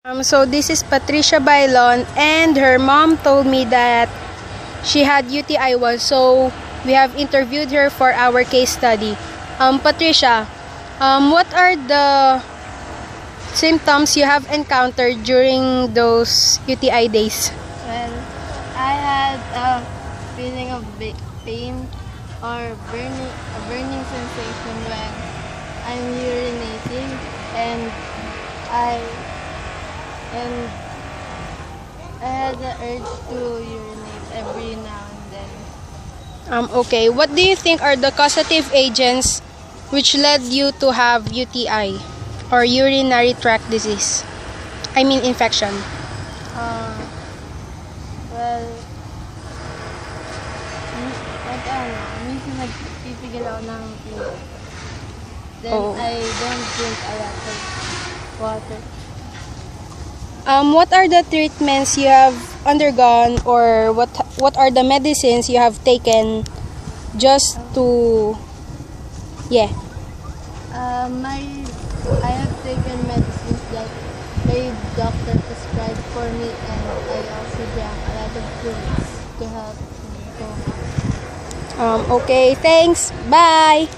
So this is Patricia Bailon, and her mom told me that she had UTI once, so we have interviewed her for our case study. Patricia, what are the symptoms you have encountered during those UTI days? Well, I had a feeling of pain or a burning sensation when I'm urinating, and I had the urge to urinate every now and then. Okay, what do you think are the causative agents which led you to have UTI or urinary tract disease? I mean infection. Well, minsan nagpipigil ako ng inom. Then Oh. I don't drink a lot of water. What are the treatments you have undergone, or what are the medicines you have taken just to I have taken medicines that my doctor prescribed for me, and I also drank a lot of fluids to help me go. Okay, thanks, bye.